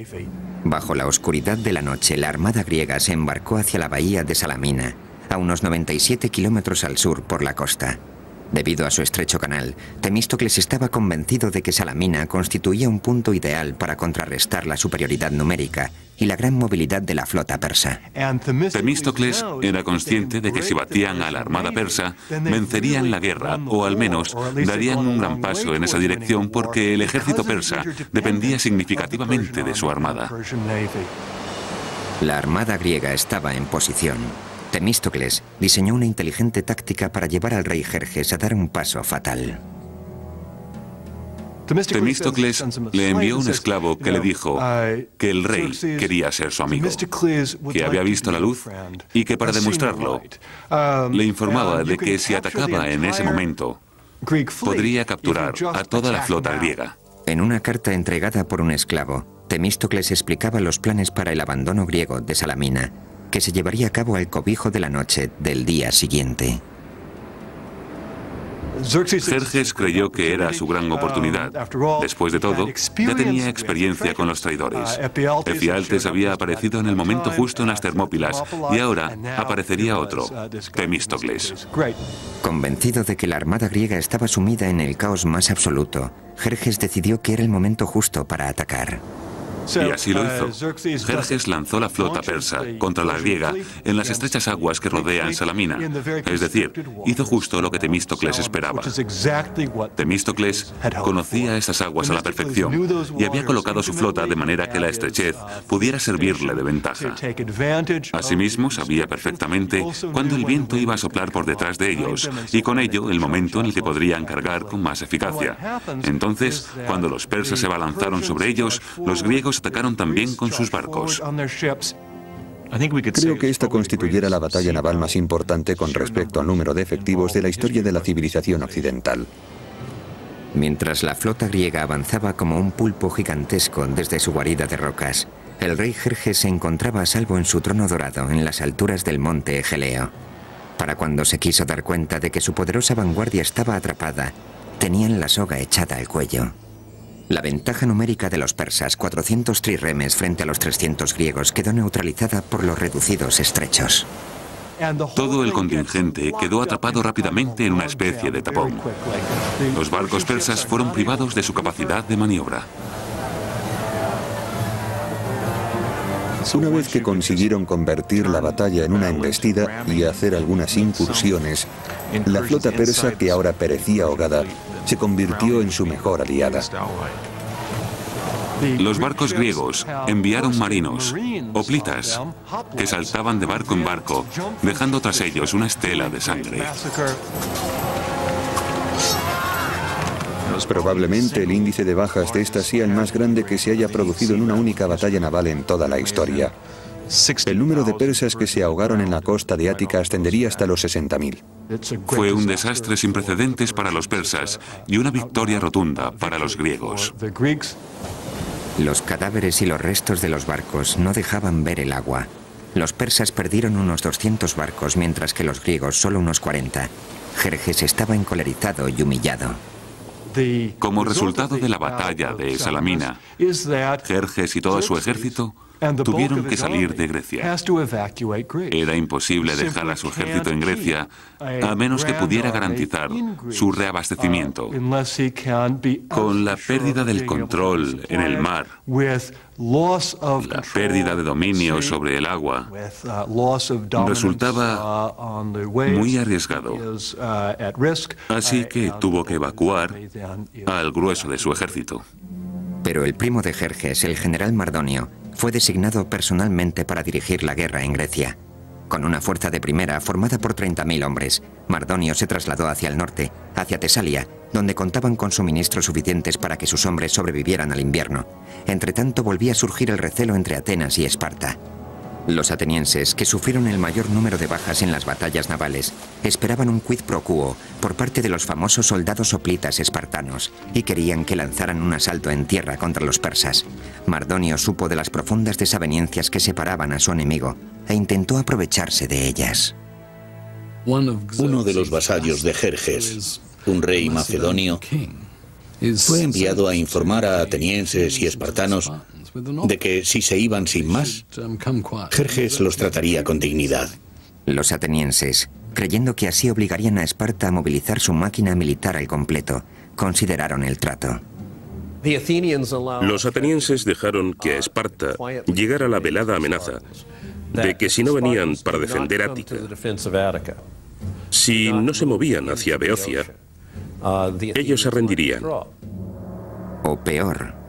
Bajo la oscuridad de la noche, la armada griega se embarcó hacia la bahía de Salamina, a unos 97 kilómetros al sur por la costa. Debido a su estrecho canal, Temístocles estaba convencido de que Salamina constituía un punto ideal para contrarrestar la superioridad numérica y la gran movilidad de la flota persa. Temístocles era consciente de que si batían a la armada persa, vencerían la guerra, o al menos darían un gran paso en esa dirección porque el ejército persa dependía significativamente de su armada. La armada griega estaba en posición. Temístocles diseñó una inteligente táctica para llevar al rey Jerjes a dar un paso fatal. Temístocles le envió un esclavo que le dijo que el rey quería ser su amigo, que había visto la luz y que para demostrarlo le informaba de que si atacaba en ese momento podría capturar a toda la flota griega. En una carta entregada por un esclavo, Temístocles explicaba los planes para el abandono griego de Salamina, que se llevaría a cabo al cobijo de la noche del día siguiente. Jerjes creyó que era su gran oportunidad. Después de todo, ya tenía experiencia con los traidores. Efialtes había aparecido en el momento justo en las Termópilas y ahora aparecería otro, Temístocles. Convencido de que la armada griega estaba sumida en el caos más absoluto, Jerjes decidió que era el momento justo para atacar. Y así lo hizo. Jerjes lanzó la flota persa contra la griega en las estrechas aguas que rodean Salamina. Es decir, hizo justo lo que Temístocles esperaba. Temístocles conocía esas aguas a la perfección y había colocado su flota de manera que la estrechez pudiera servirle de ventaja. Asimismo, sabía perfectamente cuándo el viento iba a soplar por detrás de ellos y con ello el momento en el que podrían cargar con más eficacia. Entonces, cuando los persas se abalanzaron sobre ellos, los griegos atacaron también con sus barcos. Creo que esta constituyera la batalla naval más importante con respecto al número de efectivos de la historia de la civilización occidental. Mientras la flota griega avanzaba como un pulpo gigantesco desde su guarida de rocas, el rey Jerjes se encontraba a salvo en su trono dorado en las alturas del monte Egeleo. Para cuando se quiso dar cuenta de que su poderosa vanguardia estaba atrapada, tenían la soga echada al cuello. La ventaja numérica de los persas, 400 trirremes frente a los 300 griegos, quedó neutralizada por los reducidos estrechos. Todo el contingente quedó atrapado rápidamente en una especie de tapón. Los barcos persas fueron privados de su capacidad de maniobra. Una vez que consiguieron convertir la batalla en una embestida y hacer algunas incursiones, la flota persa, que ahora perecía ahogada, se convirtió en su mejor aliada. Los barcos griegos enviaron marinos, hoplitas, que saltaban de barco en barco, dejando tras ellos una estela de sangre. Probablemente el índice de bajas de esta sea el más grande que se haya producido en una única batalla naval en toda la historia. El número de persas que se ahogaron en la costa de Ática ascendería hasta los 60.000. Fue un desastre sin precedentes para los persas y una victoria rotunda para los griegos. Los cadáveres y los restos de los barcos no dejaban ver el agua. Los persas perdieron unos 200 barcos, mientras que los griegos solo unos 40. Jerjes estaba encolerizado y humillado. Como resultado de la batalla de Salamina, Jerjes y todo su ejército tuvieron que salir de Grecia. Era imposible dejar a su ejército en Grecia a menos que pudiera garantizar su reabastecimiento. Con la pérdida del control en el mar, la pérdida de dominio sobre el agua, resultaba muy arriesgado. Así que tuvo que evacuar al grueso de su ejército. Pero el primo de Jerjes, el general Mardonio, fue designado personalmente para dirigir la guerra en Grecia. Con una fuerza de primera formada por 30.000 hombres, Mardonio se trasladó hacia el norte, hacia Tesalia, donde contaban con suministros suficientes para que sus hombres sobrevivieran al invierno. Entretanto, volvía a surgir el recelo entre Atenas y Esparta. Los atenienses, que sufrieron el mayor número de bajas en las batallas navales, esperaban un quid pro quo por parte de los famosos soldados hoplitas espartanos y querían que lanzaran un asalto en tierra contra los persas. Mardonio supo de las profundas desavenencias que separaban a su enemigo e intentó aprovecharse de ellas. Uno de los vasallos de Jerjes, un rey macedonio, fue enviado a informar a atenienses y espartanos de que si se iban sin más, Jerjes los trataría con dignidad. Los atenienses, creyendo que así obligarían a Esparta a movilizar su máquina militar al completo, consideraron el trato. Los atenienses dejaron que a Esparta llegara la velada amenaza de que si no venían para defender Ática, si no se movían hacia Beocia, ellos se rendirían. O peor,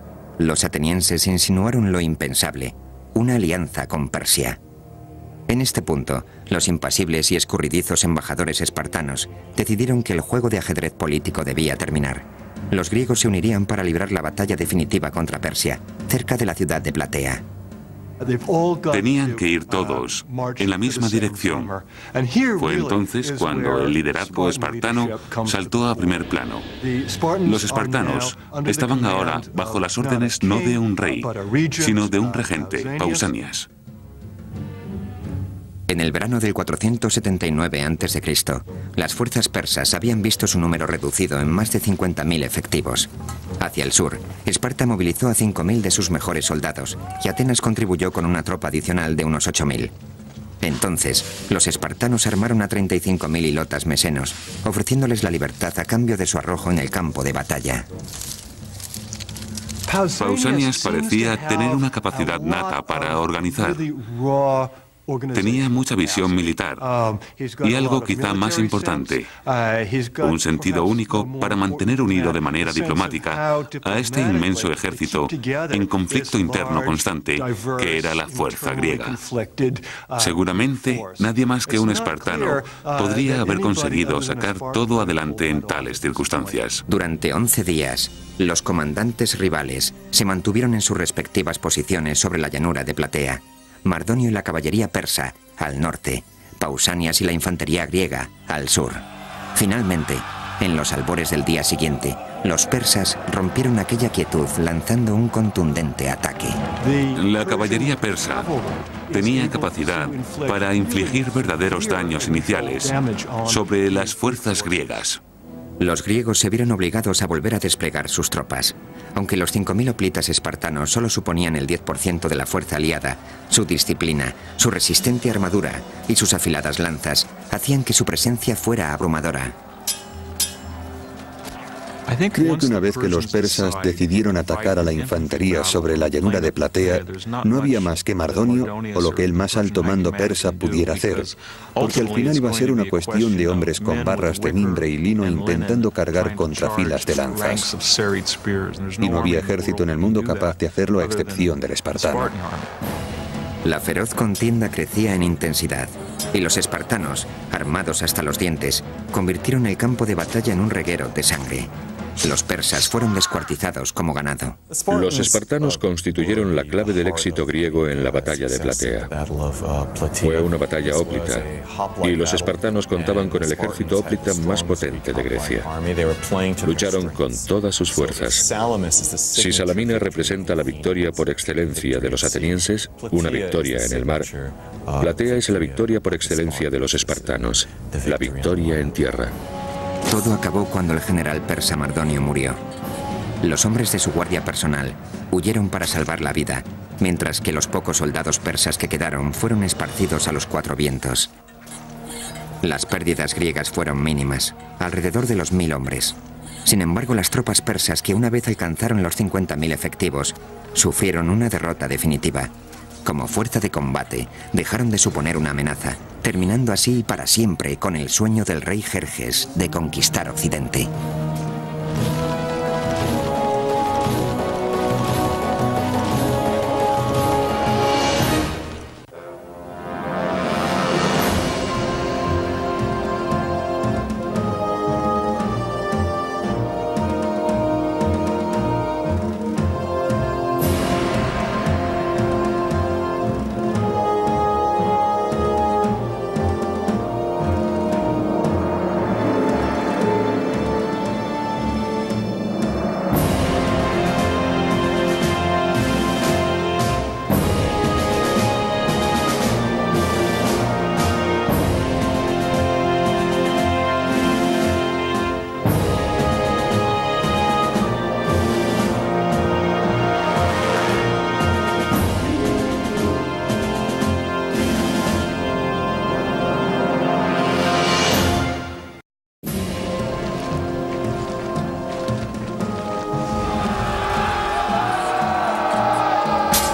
los atenienses insinuaron lo impensable, una alianza con Persia. En este punto, los impasibles y escurridizos embajadores espartanos decidieron que el juego de ajedrez político debía terminar. Los griegos se unirían para librar la batalla definitiva contra Persia, cerca de la ciudad de Platea. Tenían que ir todos en la misma dirección. Fue entonces cuando el liderazgo espartano saltó a primer plano. Los espartanos estaban ahora bajo las órdenes no de un rey, sino de un regente, Pausanias. En el verano del 479 a.C., las fuerzas persas habían visto su número reducido en más de 50.000 efectivos. Hacia el sur, Esparta movilizó a 5.000 de sus mejores soldados y Atenas contribuyó con una tropa adicional de unos 8.000. Entonces, los espartanos armaron a 35.000 hilotas mesenos, ofreciéndoles la libertad a cambio de su arrojo en el campo de batalla. Pausanias parecía tener una capacidad nata para organizar. Tenía mucha visión militar y algo quizá más importante, un sentido único para mantener unido de manera diplomática a este inmenso ejército en conflicto interno constante que era la fuerza griega. Seguramente nadie más que un espartano podría haber conseguido sacar todo adelante en tales circunstancias. Durante 11 días, los comandantes rivales se mantuvieron en sus respectivas posiciones sobre la llanura de Platea. Mardonio y la caballería persa, al norte, Pausanias y la infantería griega, al sur. Finalmente, en los albores del día siguiente, los persas rompieron aquella quietud lanzando un contundente ataque. La caballería persa tenía capacidad para infligir verdaderos daños iniciales sobre las fuerzas griegas. Los griegos se vieron obligados a volver a desplegar sus tropas. Aunque los 5.000 hoplitas espartanos solo suponían el 10% de la fuerza aliada, su disciplina, su resistente armadura y sus afiladas lanzas hacían que su presencia fuera abrumadora. Creo que una vez que los persas decidieron atacar a la infantería sobre la llanura de Platea, no había más que Mardonio o lo que el más alto mando persa pudiera hacer, porque al final iba a ser una cuestión de hombres con barras de mimbre y lino intentando cargar contra filas de lanzas. Y no había ejército en el mundo capaz de hacerlo a excepción del espartano. La feroz contienda crecía en intensidad, y los espartanos, armados hasta los dientes, convirtieron el campo de batalla en un reguero de sangre. Los persas fueron descuartizados como ganado. Los espartanos constituyeron la clave del éxito griego en la batalla de Platea. Fue una batalla hóplita, y los espartanos contaban con el ejército hóplita más potente de Grecia. Lucharon con todas sus fuerzas. Si Salamina representa la victoria por excelencia de los atenienses, una victoria en el mar, Platea es la victoria por excelencia de los espartanos, la victoria en tierra. Todo acabó cuando el general persa Mardonio murió. Los hombres de su guardia personal huyeron para salvar la vida, mientras que los pocos soldados persas que quedaron fueron esparcidos a los 4 vientos. Las pérdidas griegas fueron mínimas, alrededor de los 1.000 hombres. Sin embargo, las tropas persas, que una vez alcanzaron los 50.000 efectivos, sufrieron una derrota definitiva. Como fuerza de combate, dejaron de suponer una amenaza, terminando así para siempre con el sueño del rey Jerjes de conquistar Occidente.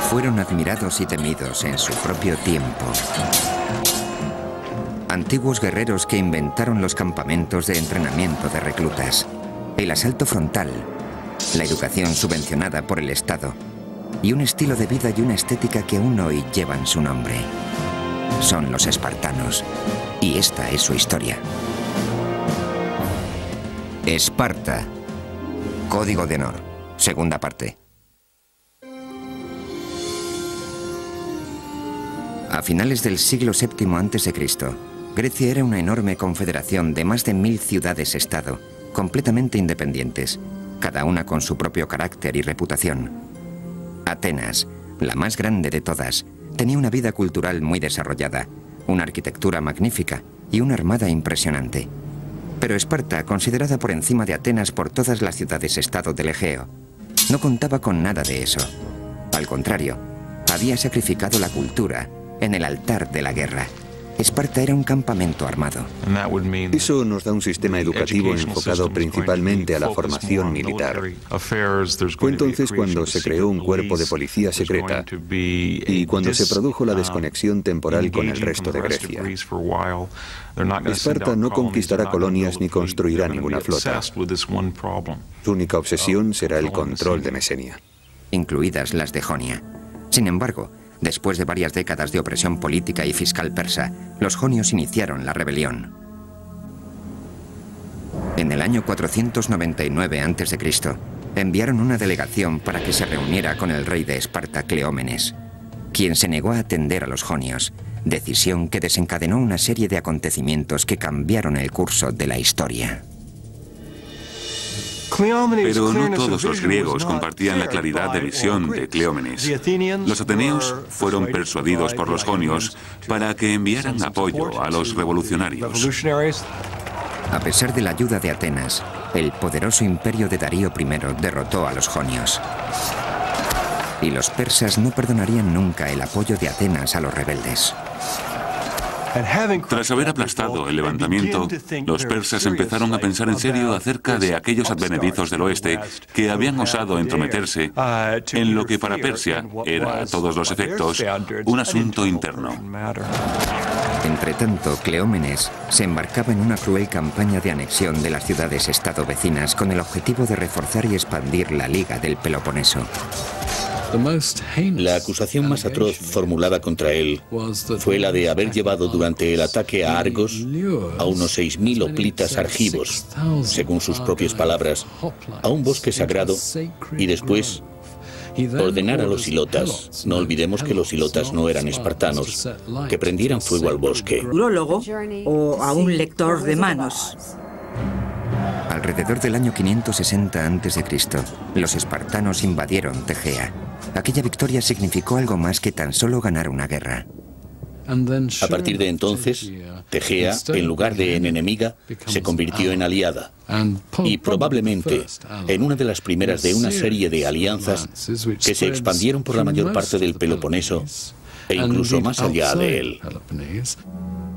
Fueron admirados y temidos en su propio tiempo. Antiguos guerreros que inventaron los campamentos de entrenamiento de reclutas, el asalto frontal, la educación subvencionada por el Estado y un estilo de vida y una estética que aún hoy llevan su nombre. Son los espartanos, y esta es su historia. Esparta. Código de honor. Segunda parte. A finales del siglo VII a.C., Grecia era una enorme confederación de más de 1.000 ciudades-estado, completamente independientes, cada una con su propio carácter y reputación. Atenas, la más grande de todas, tenía una vida cultural muy desarrollada, una arquitectura magnífica y una armada impresionante. Pero Esparta, considerada por encima de Atenas por todas las ciudades-estado del Egeo, no contaba con nada de eso. Al contrario, había sacrificado la cultura en el altar de la guerra. Esparta era un campamento armado. Eso nos da un sistema educativo enfocado principalmente a la formación militar. Fue entonces cuando se creó un cuerpo de policía secreta y cuando se produjo la desconexión temporal con el resto de Grecia. Esparta no conquistará colonias ni construirá ninguna flota. Su única obsesión será el control de Mesenia, incluidas las de Jonia. Sin embargo, después de varias décadas de opresión política y fiscal persa, los jonios iniciaron la rebelión. En el año 499 a.C., enviaron una delegación para que se reuniera con el rey de Esparta, Cleómenes, quien se negó a atender a los jonios, decisión que desencadenó una serie de acontecimientos que cambiaron el curso de la historia. Pero no todos los griegos compartían la claridad de visión de Cleómenes. Los ateneos fueron persuadidos por los jonios para que enviaran apoyo a los revolucionarios. A pesar de la ayuda de Atenas, el poderoso imperio de Darío I derrotó a los jonios. Y los persas no perdonarían nunca el apoyo de Atenas a los rebeldes. Tras haber aplastado el levantamiento, los persas empezaron a pensar en serio acerca de aquellos advenedizos del oeste que habían osado entrometerse en lo que para Persia era, a todos los efectos, un asunto interno. Entretanto, Cleómenes se embarcaba en una cruel campaña de anexión de las ciudades-estado vecinas con el objetivo de reforzar y expandir la Liga del Peloponeso. La acusación más atroz formulada contra él fue la de haber llevado durante el ataque a Argos a unos 6.000 hoplitas argivos, según sus propias palabras, a un bosque sagrado y después ordenar a los hilotas, no olvidemos que los hilotas no eran espartanos, que prendieran fuego al bosque. Urólogo o a un lector de manos. Alrededor del año 560 a.C., los espartanos invadieron Tegea. Aquella victoria significó algo más que tan solo ganar una guerra. A partir de entonces, Tegea, en lugar de en enemiga, se convirtió en aliada. Y probablemente en una de las primeras de una serie de alianzas que se expandieron por la mayor parte del Peloponeso e incluso más allá de él.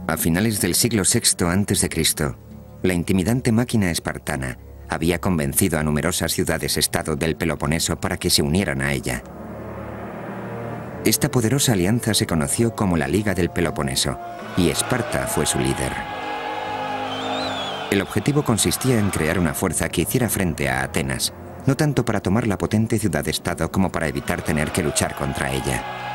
A finales del siglo VI a.C., la intimidante máquina espartana había convencido a numerosas ciudades-estado del Peloponeso para que se unieran a ella. Esta poderosa alianza se conoció como la Liga del Peloponeso, y Esparta fue su líder. El objetivo consistía en crear una fuerza que hiciera frente a Atenas, no tanto para tomar la potente ciudad-estado como para evitar tener que luchar contra ella.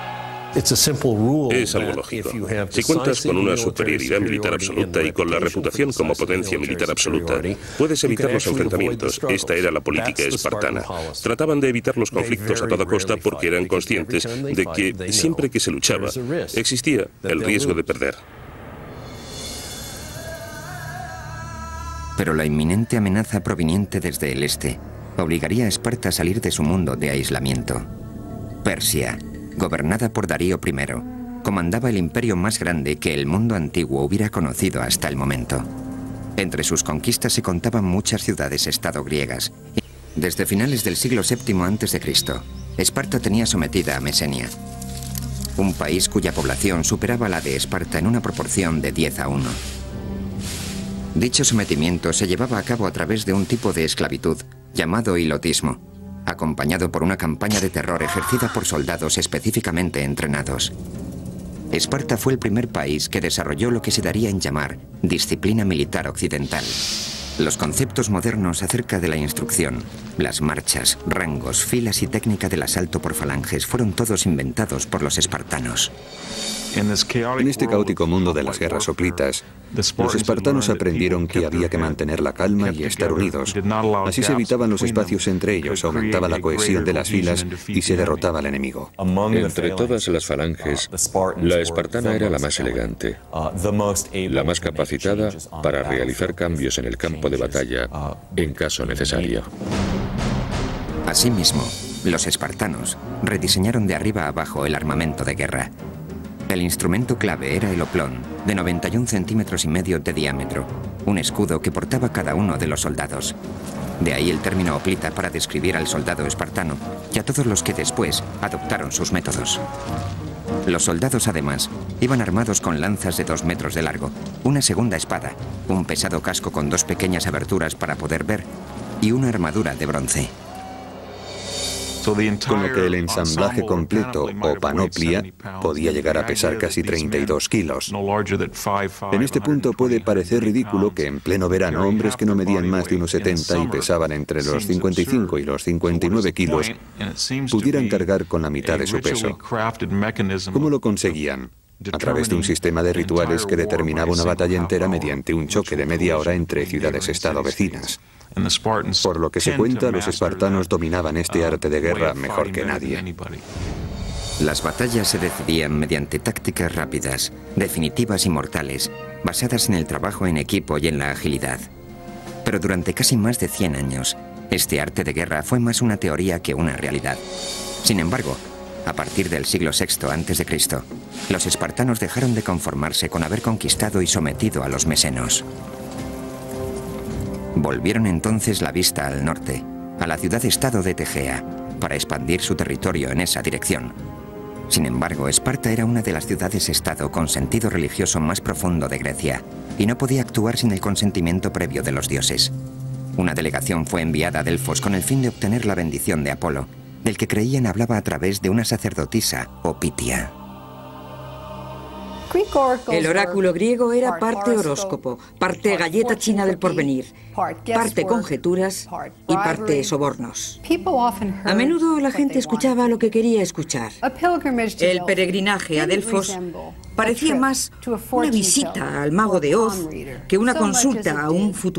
Es algo lógico. Si cuentas con una superioridad militar absoluta y con la reputación como potencia militar absoluta, puedes evitar los enfrentamientos. Esta era la política espartana. Trataban de evitar los conflictos a toda costa porque eran conscientes de que siempre que se luchaba, existía el riesgo de perder. Pero la inminente amenaza proveniente desde el este obligaría a Esparta a salir de su mundo de aislamiento. Persia, gobernada por Darío I, comandaba el imperio más grande que el mundo antiguo hubiera conocido hasta el momento. Entre sus conquistas se contaban muchas ciudades-estado griegas. Desde finales del siglo VII a.C., Esparta tenía sometida a Mesenia, un país cuya población superaba la de Esparta en una proporción de 10:1. Dicho sometimiento se llevaba a cabo a través de un tipo de esclavitud llamado hilotismo, acompañado por una campaña de terror ejercida por soldados específicamente entrenados. Esparta fue el primer país que desarrolló lo que se daría en llamar disciplina militar occidental. Los conceptos modernos acerca de la instrucción, las marchas, rangos, filas y técnica del asalto por falanges fueron todos inventados por los espartanos. En este caótico mundo de las guerras hoplitas, los espartanos aprendieron que había que mantener la calma y estar unidos. Así se evitaban los espacios entre ellos, aumentaba la cohesión de las filas y se derrotaba al enemigo. Entre todas las falanges, la espartana era la más elegante, la más capacitada para realizar cambios en el campo de batalla en caso necesario. Asimismo, los espartanos rediseñaron de arriba a abajo el armamento de guerra. El instrumento clave era el oplón, de 91 centímetros y medio de diámetro, un escudo que portaba cada uno de los soldados. De ahí el término hoplita para describir al soldado espartano y a todos los que después adoptaron sus métodos. Los soldados, además, iban armados con lanzas de 2 metros de largo, una segunda espada, un pesado casco con 2 pequeñas aberturas para poder ver y una armadura de bronce. Con lo que el ensamblaje completo o panoplia podía llegar a pesar casi 32 kilos. En este punto puede parecer ridículo que en pleno verano hombres que no medían más de unos 70 y pesaban entre los 55 y los 59 kilos pudieran cargar con la mitad de su peso. ¿Cómo lo conseguían? A través de un sistema de rituales que determinaba una batalla entera mediante un choque de media hora entre ciudades-estado vecinas. Por lo que se cuenta, los espartanos dominaban este arte de guerra mejor que nadie. Las batallas se decidían mediante tácticas rápidas, definitivas y mortales, basadas en el trabajo en equipo y en la agilidad. Pero durante casi más de 100 años, este arte de guerra fue más una teoría que una realidad. Sin embargo, a partir del siglo VI a.C., los espartanos dejaron de conformarse con haber conquistado y sometido a los mesenos. Volvieron entonces la vista al norte, a la ciudad-estado de Tegea, para expandir su territorio en esa dirección. Sin embargo, Esparta era una de las ciudades-estado con sentido religioso más profundo de Grecia, y no podía actuar sin el consentimiento previo de los dioses. Una delegación fue enviada a Delfos con el fin de obtener la bendición de Apolo, del que creían hablaba a través de una sacerdotisa o Pitia. El oráculo griego era parte horóscopo, parte galleta china del porvenir, parte conjeturas y parte sobornos. A menudo la gente escuchaba lo que quería escuchar. El peregrinaje a Delfos parecía más una visita al mago de Oz que una consulta a un futuro.